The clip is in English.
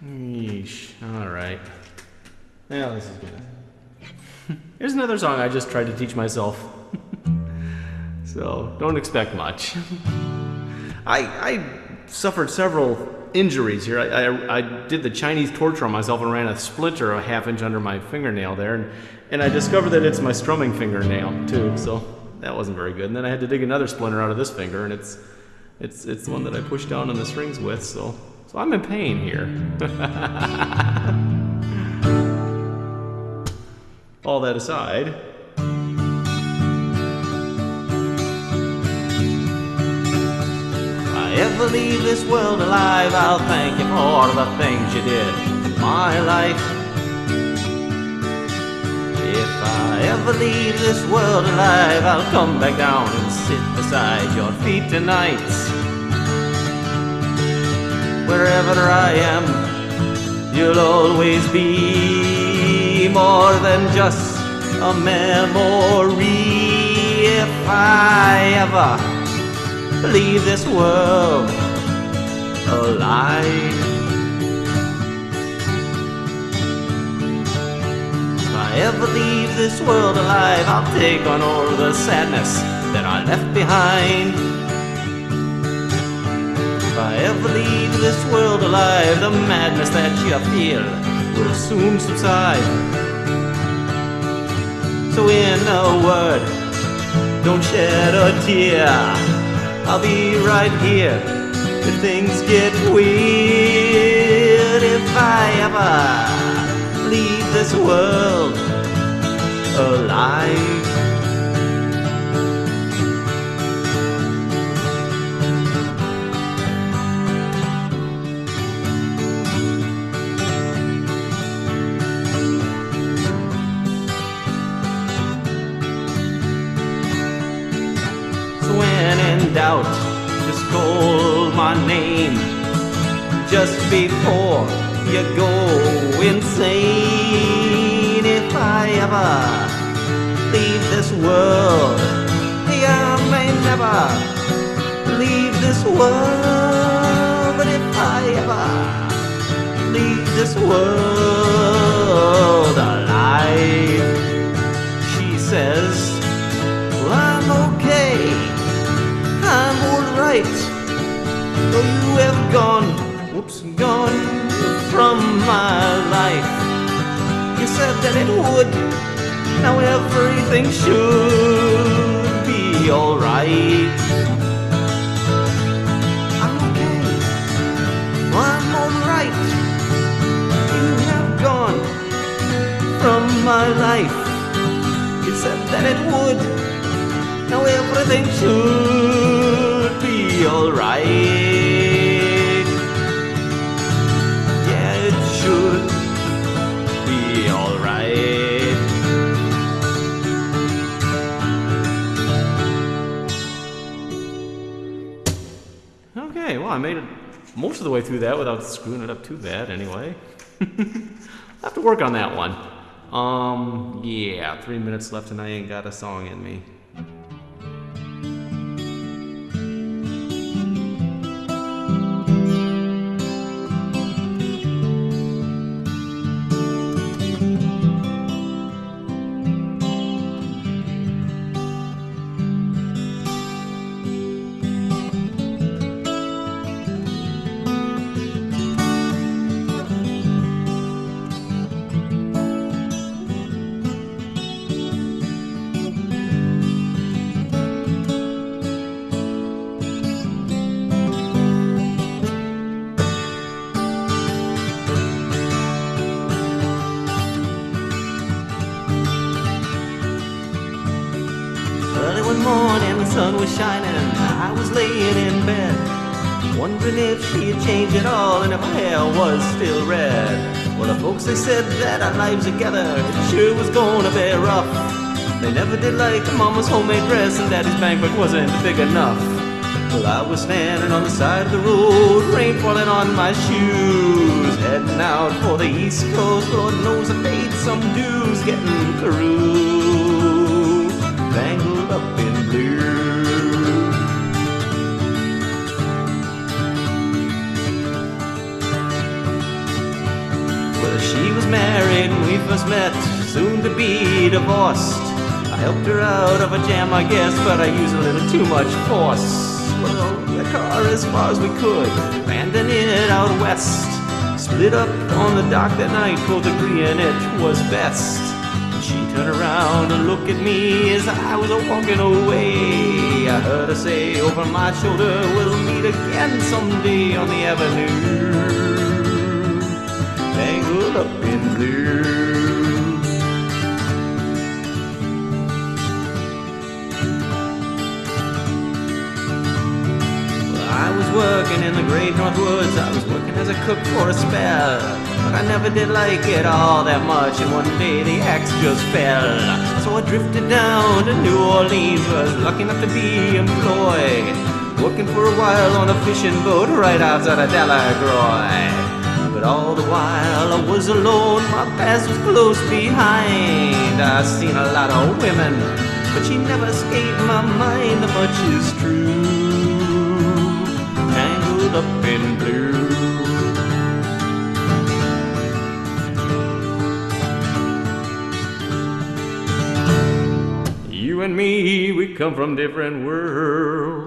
Yeesh. Alright. Yeah, this is good. Here's another song I just tried to teach myself. So, don't expect much. I suffered several injuries here. I did the Chinese torture on myself and ran a splinter a half-inch under my fingernail there. And I discovered that it's my strumming fingernail, too. So, that wasn't very good. And then I had to dig another splinter out of this finger, and it's the one that I pushed down on the strings with, so I'm in pain here. All that aside, if I ever leave this world alive, I'll thank you for the things you did in my life. If I ever leave this world alive, I'll come back down and sit beside your feet tonight. Wherever I am, you'll always be more than just a memory. If I ever leave this world alive, if I ever leave this world alive, I'll take on all the sadness that I left behind. If I ever leave this world alive, the madness that you feel will soon subside. So in a word, don't shed a tear. I'll be right here if things get weird. If I ever leave this world alive. When in doubt, just call my name just before you go insane. If I ever leave this world, I may never leave this world. But if I ever leave this world alive, she says, well, I'm okay, I'm alright. Though you have gone from my life. You said that it would, now everything should be alright. I'm okay, I'm alright. You have gone from my life. You said that it would, now everything should be alright. Yeah, it should be alright. Okay, well, I made it most of the way through that without screwing it up too bad anyway. I'll have to work on that one. Yeah, 3 minutes left and I ain't got a song in me. Morning, the sun was shining, I was laying in bed, wondering if she had changed at all and if her hair was still red. Well, the folks, they said that our lives together, it sure was gonna be rough. They never did like mama's homemade dress and daddy's banquet wasn't big enough. Well, I was standing on the side of the road, rain falling on my shoes, heading out for the East Coast. Lord knows I paid some dues getting through, tangled up in blue. Well, she was married when we first met, soon to be divorced. I helped her out of a jam, I guess, but I used a little too much force. Well, the car as far as we could, abandoned it out west. Split up on the dock that night, both agreeing it was best. She turned around to look at me as I was walking away. I heard her say over my shoulder, we'll meet again someday on the avenue, tangled up in blue. I was working in the great North Woods, I was working as a cook for a spell, but I never did like it all that much, and one day the axe just fell. So I drifted down to New Orleans, was lucky enough to be employed, working for a while on a fishing boat right outside of Delacroix. But all the while I was alone, my past was close behind. I've seen a lot of women, but she never escaped my mind, much is true. Up in blue. You and me, we come from different worlds.